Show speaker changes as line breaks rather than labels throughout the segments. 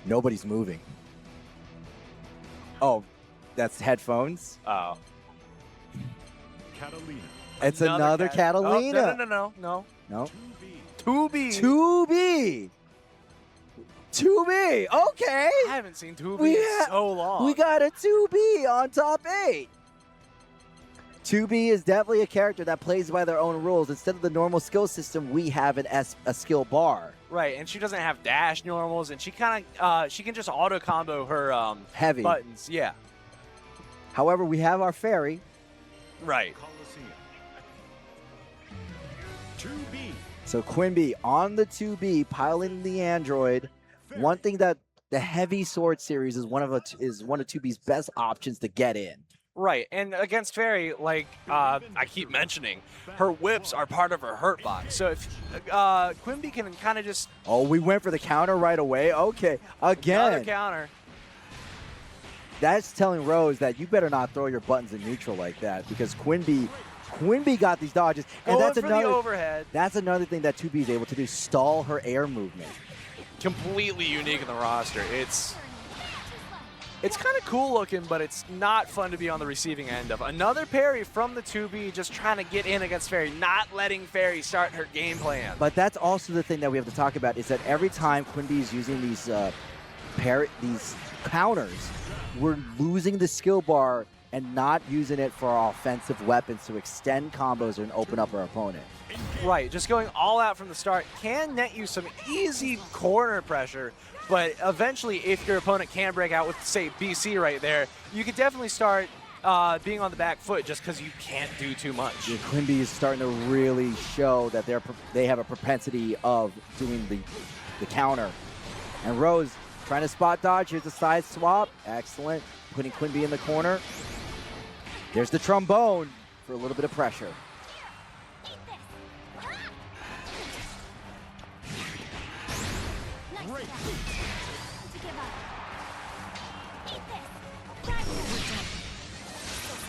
Nobody's moving. Oh, that's headphones?
Oh.
Catalina.
It's another Catalina.
Oh, no.
No.
2B.
2B. 2B. Okay.
I haven't seen 2B in so long.
We got a 2B on top 8. 2B is definitely a character that plays by their own rules. Instead of the normal skill system, we have a skill bar.
Right, and she doesn't have dash normals, and she kind of she can just auto combo her
heavy
buttons. Yeah.
However, we have our fairy.
Right.
Coliseum. 2B.
So Quimby on the 2B, piloting the android. One thing that the heavy sword series is one of 2B's best options to get in.
Right, and against Fairy, like I keep mentioning, her whips are part of her hurt box. So if Quimby can kind of just...
Oh, we went for the counter right away? Okay, again.
Another counter.
That's telling Rose that you better not throw your buttons in neutral like that, because Quimby got these dodges. And
Going
that's
for
another
the overhead.
That's another thing that 2B is able to do, stall her air movement.
Completely unique in the roster. It's kind of cool looking, but it's not fun to be on the receiving end of. Another parry from the 2B, just trying to get in against Fairy, not letting Fairy start her game plan.
But that's also the thing that we have to talk about, is that every time Quimby is using these counters, we're losing the skill bar and not using it for our offensive weapons to extend combos and open up our opponent.
Right, just going all out from the start can net you some easy corner pressure, but eventually if your opponent can break out with, say, BC right there, you could definitely start being on the back foot just because you can't do too much.
Yeah, Quimby is starting to really show that they have a propensity of doing the counter. And Rose trying to spot dodge. Here's a side swap. Excellent. Putting Quimby in the corner. There's the trombone for a little bit of pressure.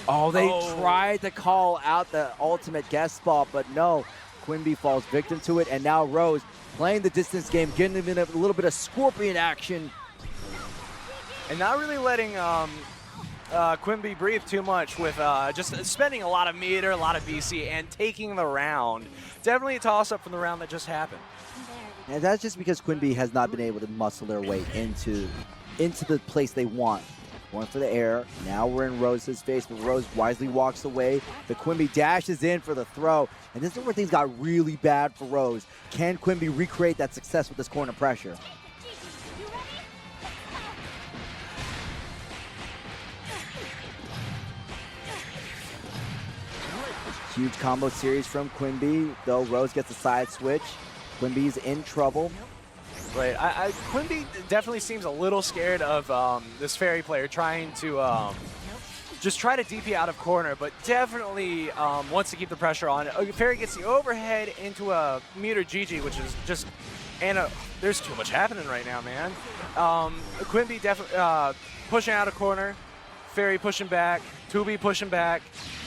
Oh, they tried to call out the ultimate guest spot, but no. Quimby falls victim to it, and now Rose playing the distance game, getting him in a little bit of scorpion action.
And not really letting Quimby breathe too much with just spending a lot of meter, a lot of BC, and taking the round. Definitely a toss-up from the round that just happened.
And that's just because Quimby has not been able to muscle their way into the place they want. Going for the air. Now we're in Rose's face, but Rose wisely walks away. The Quimby dashes in for the throw. And this is where things got really bad for Rose. Can Quimby recreate that success with this corner pressure? Huge combo series from Quimby, though Rose gets a side switch. Quimby's in trouble.
Right, Quimby definitely seems a little scared of this Fairy player trying to just try to DP out of corner, but definitely wants to keep the pressure on. Fairy gets the overhead into a meter GG, which is just, there's too much happening right now, man. Quimby definitely pushing out of corner, Fairy pushing back, 2B pushing back.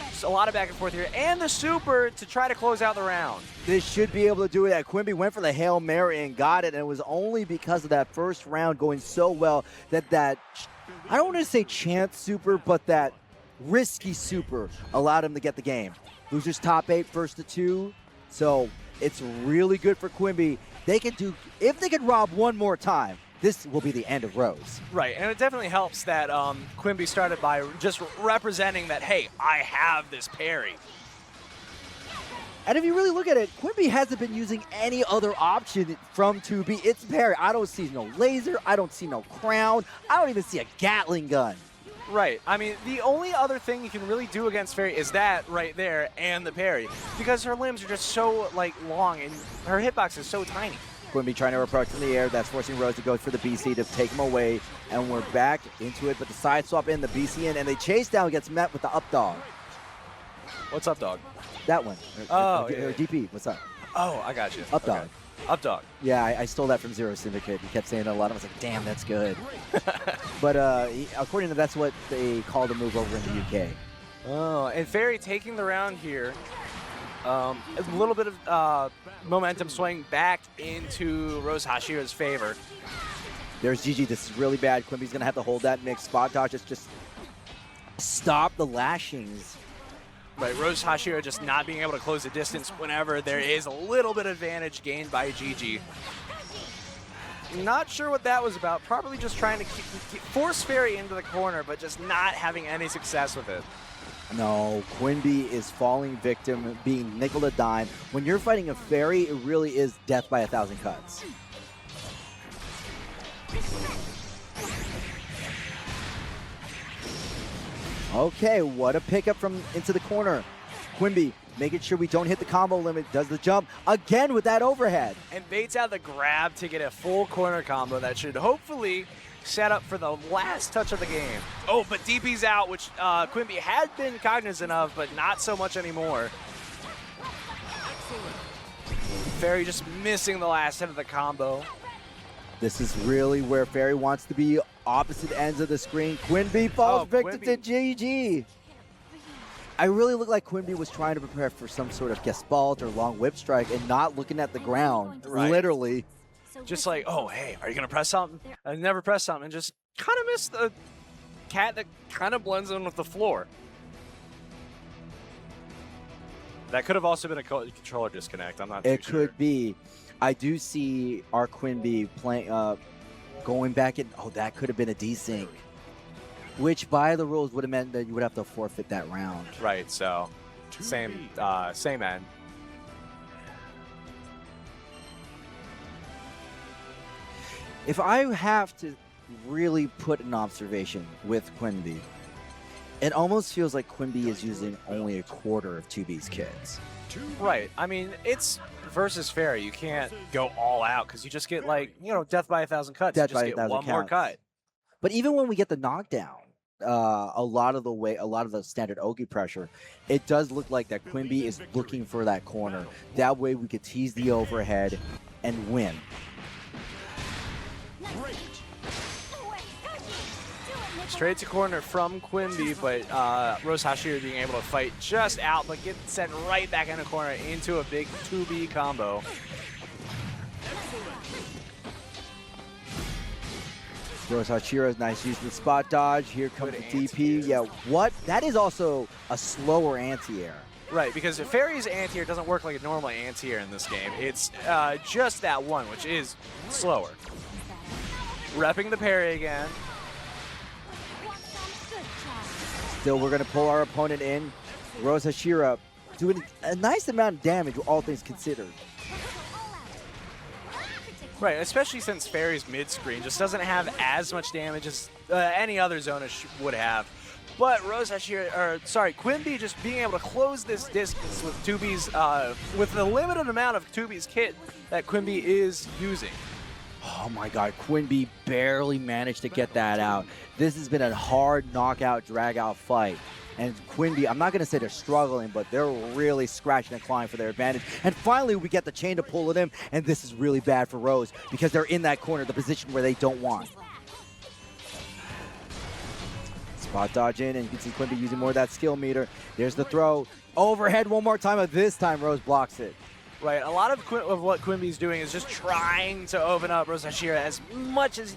Just a lot of back and forth here, and the super to try to close out the round.
This should be able to do it. Quimby went for the Hail Mary and got it, and it was only because of that first round going so well that I don't want to say chance super, but that risky super allowed him to get the game. Losers top 8, first to 2, so it's really good for Quimby. They can do, if they can rob one more time, this will be the end of Rose.
Right, and it definitely helps that Quimby started by just representing that, hey, I have this parry.
And if you really look at it, Quimby hasn't been using any other option from 2B. It's parry. I don't see no laser. I don't see no crown. I don't even see a Gatling gun.
Right. I mean, the only other thing you can really do against Fairy is that right there and the parry, because her limbs are just so long and her hitbox is so tiny.
Quimby trying to approach from the air. That's forcing Rose to go for the BC to take him away. And we're back into it, but the side swap in, the BC in, and the chase down gets met with the up dog.
What's up, dog?
That one.
Oh,
or DP, what's up?
Oh, I got you.
Up dog.
Okay. Up dog.
Yeah, I stole that from Zero Syndicate. He kept saying it a lot. I was like, damn, that's good. But according to that's what they call the move over in the UK.
Oh, and Fairy taking the round here. A little bit of momentum swing back into RoseHashira's favor.
There's GG. This is really bad. Quimby's going to have to hold that mix. Spot dodge is just stop the lashings.
Right, RoseHashira just not being able to close the distance whenever there is a little bit of advantage gained by GG. Not sure what that was about. Probably just trying to force Fairy into the corner, but just not having any success with it.
No, Quimby is falling victim, being nickel to dime. When you're fighting a Fairy, it really is death by 1,000 cuts. Okay, what a pickup from into the corner. Quimby making sure we don't hit the combo limit, does the jump again with that overhead.
And baits out the grab to get a full corner combo that should hopefully set up for the last touch of the game. Oh, but DP's out, which Quimby had been cognizant of, but not so much anymore. Fairy just missing the last hit of the combo.
This is really where Fairy wants to be, opposite ends of the screen. Quimby falls victim to GG. I really look like Quimby was trying to prepare for some sort of Gespalt or long whip strike and not looking at the ground, literally.
Just like, oh, hey, are you going to press something? I never press something, and just kind of missed the cat that kind of blends in with the floor. That could have also been a controller disconnect. I'm not too sure.
It could be. I do see our Quimby playing, going back in. Oh, that could have been a desync, which by the rules would have meant that you would have to forfeit that round.
Right. So, same end.
If I have to really put an observation with Quimby, it almost feels like Quimby is using only a quarter of 2B's kits.
Right. I mean, it's versus Fairy. You can't go all out because you just get, like, you know, death by 1,000 cuts.
Death
you
by
just get
1,000
one more cut.
But even when we get the knockdown, a lot of the standard Ogi pressure, it does look like that Quimby is looking for that corner. That way we could tease the overhead and win.
Straight to corner from Quimby, but RoseHashira being able to fight just out, but get sent right back in the corner into a big 2B combo.
RoseHashira is nice use of the spot dodge. Here comes the DP. Yeah, what? That is also a slower anti-air.
Right, because Fairy's anti-air doesn't work like a normal anti-air in this game. It's just that one, which is slower. Repping the parry again.
Still, we're going to pull our opponent in. RoseHashira doing a nice amount of damage, all things considered.
Right, especially since Fairy's mid-screen just doesn't have as much damage as any other Zona would have. But Quimby just being able to close this distance with 2B's, with the limited amount of 2B's kit that Quimby is using.
Oh my God, Quimby barely managed to get that out. This has been a hard knockout, drag-out fight. And Quimby, I'm not going to say they're struggling, but they're really scratching and clawing for their advantage. And finally, we get the chain to pull it in, and this is really bad for Rose because they're in that corner, the position where they don't want. Spot dodge in, and you can see Quimby using more of that skill meter. There's the throw. Overhead one more time, but this time Rose blocks it.
Right, a lot of what Quimby's doing is just trying to open up RoseHashira as much as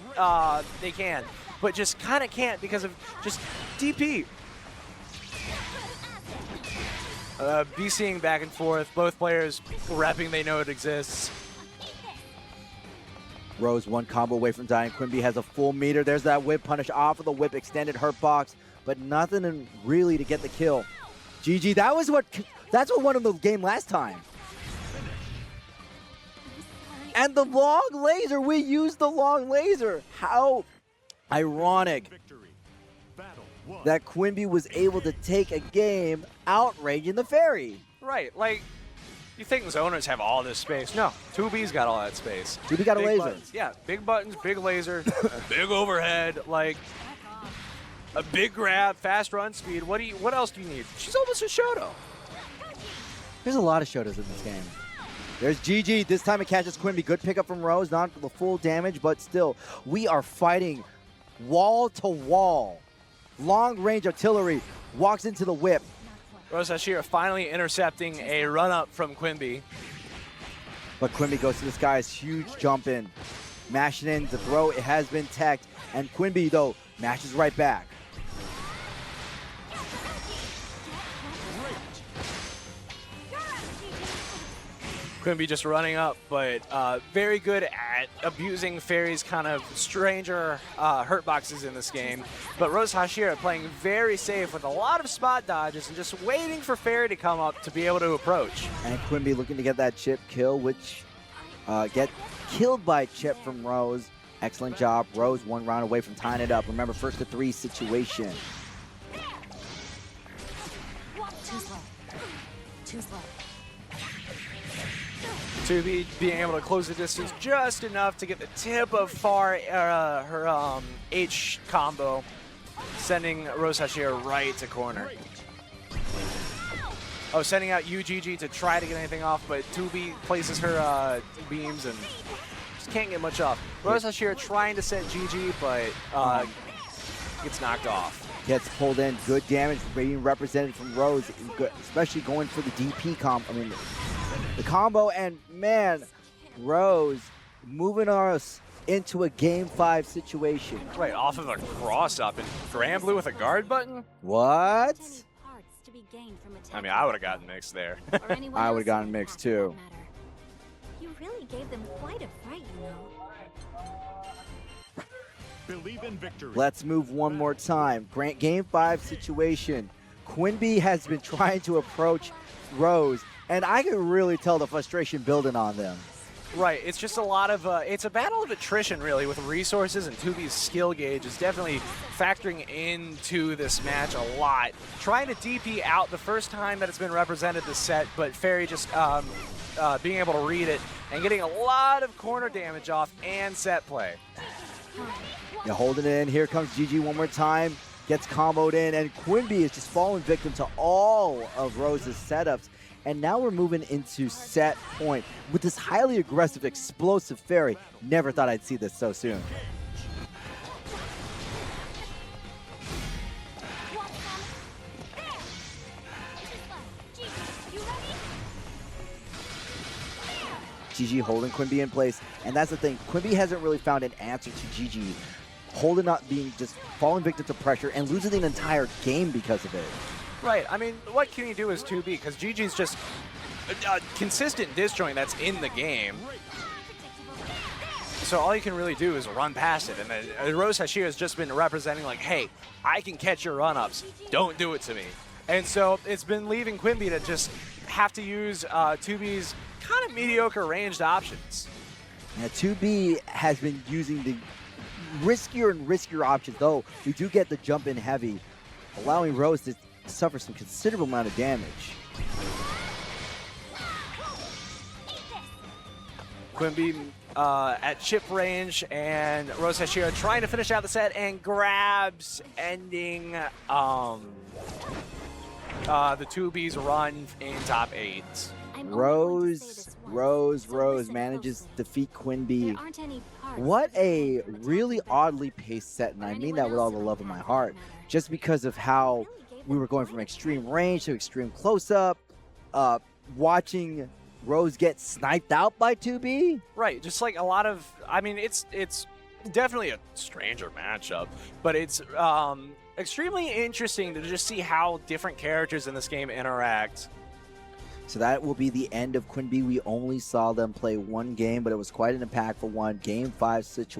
they can, but just kind of can't because of just DP. BCing back and forth, both players repping they know it exists.
Rose one combo away from dying. Quimby has a full meter. There's that whip punish off of the whip, extended hurt box, but nothing really to get the kill. GG, that's what won him the game last time. And the long laser, we used the long laser. How ironic that Quimby was able to take a game outraging the Fairy.
Right, like, you think zoners have all this space. No, 2B's got all that space.
2B got a laser.
Buttons. Yeah, big buttons, big laser, big overhead, like a big grab, fast run speed. What else do you need? She's almost a Shoto.
There's a lot of Shotos in this game. There's GG. This time it catches Quimby. Good pickup from Rose. Not for the full damage, but still, we are fighting wall to wall. Long range artillery walks into the whip.
RoseHashira finally intercepting a run up from Quimby.
But Quimby goes to this guy's huge jump in. mashing in the throw. It has been teched, and Quinby, though, mashes right back.
Quinby just running up, but very good at abusing Fairy's kind of stranger hurt boxes in this game. But RoseHashira playing very safe with a lot of spot dodges and just waiting for Fairy to come up to be able to approach.
And Quinby looking to get that chip kill, which get killed by chip from Rose. Excellent job. Rose 1 round away from tying it up. Remember, first to 3 situation.
Too slow.
Onebee being able to close the distance just enough to get the tip of her H combo, sending RoseHashira right to corner. Oh, sending out UGG to try to get anything off, but Onebee places her beams and just can't get much off. RoseHashira trying to set GG, but gets knocked off.
Gets pulled in. Good damage being represented from Rose, especially going for the DP combo. I mean, the combo, and man, Rose moving us into a Game 5 situation.
Right, off of a cross-up, and Grand Blue with a guard button?
What?
I mean, I would have gotten mixed there.
I would have gotten mixed too.
You really gave them quite a fright, you know.
Believe in victory.
Let's move one more time. Game 5 situation. Quinby has been trying to approach Rose, and I can really tell the frustration building on them.
Right, it's just a lot of, it's a battle of attrition really with resources, and Onebee's skill gauge is definitely factoring into this match a lot. Trying to DP out the first time that it's been represented this set, but Fairy just being able to read it and getting a lot of corner damage off and set play.
Yeah, holding it in. Here comes GG one more time. Gets comboed in, and Quinby is just falling victim to all of Rose's setups. And now we're moving into set point with this highly aggressive, explosive Fairy. Never thought I'd see this so soon. GG holding Quinby in place, and that's the thing. Quinby hasn't really found an answer to GG. Holding up, being just falling victim to pressure and losing an entire game because of it.
Right, I mean, what can you do as 2B? Because GG's just a consistent disjoint that's in the game. So all you can really do is run past it. And then RoseHashira has just been representing like, hey, I can catch your run-ups. Don't do it to me. And so it's been leaving Quinby to just have to use 2B's kind of mediocre ranged options.
Now, 2B has been using the riskier and riskier options, though we do get the jump in heavy, allowing Rose to suffer some considerable amount of damage.
Quinby at chip range, and RoseHashira trying to finish out the set and grabs, ending the 2B's run in top 8.
Rose manages to defeat Quinby. What a really oddly paced set, and I mean that with all the love in my heart, just because of how we were going from extreme range to extreme close-up, watching Rose get sniped out by 2B.
Right, just like a lot of, I mean, it's definitely a stranger matchup, but it's extremely interesting to just see how different characters in this game interact.
So that will be the end of Quinby. We only saw them play one game, but it was quite an impactful one. Game 5 situation.